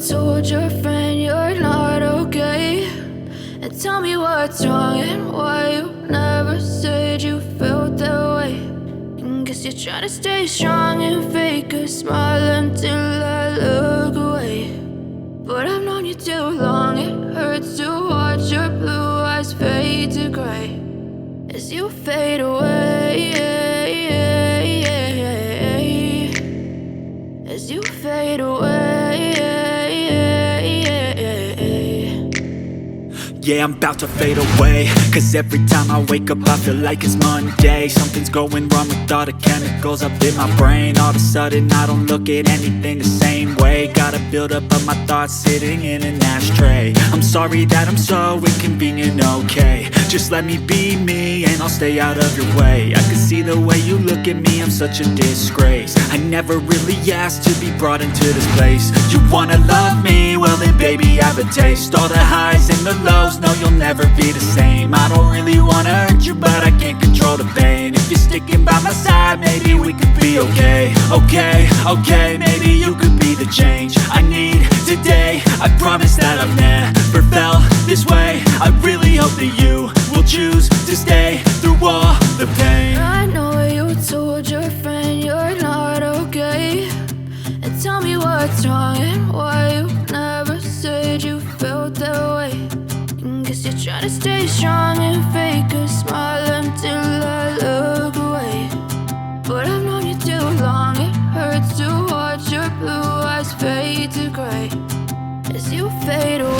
told your friend you're not okay, and tell me what's wrong and why you never said you felt that way. And guess you're trying to stay strong and fake a smile until I look away. But I've known you too long, it hurts to watch your blue eyes fade to gray as you fade away, as you fade away. Yeah, I'm about to fade away, cause every time I wake up I feel like it's Monday. Something's going wrong with all the chemicals up in my brain. All of a sudden I don't look at anything the same way. Gotta build up of my thoughts sitting in an ashtray. I'm sorry that I'm so inconvenient, okay. Just let me be me and I'll stay out of your way. I can see the way you look at me, I'm such a disgrace. I never really asked to be brought into this place. You wanna love me? Well then baby I have a taste. All the highs and the lows, no you'll never be the same. I don't really wanna hurt you but I can't control the pain. If you're sticking by my side maybe we could be okay. Okay, maybe you could be the change I need today. I promise that I've never felt this way. I really hope that you will choose to stay through all the pain. I know you told your friend you're not okay, and tell me what's wrong and why you never said you felt that way. And guess you're trying to stay strong and fake a smile until I look away. But I've known you too long, it hurts to watch your blue eyes fade to gray as you fade away.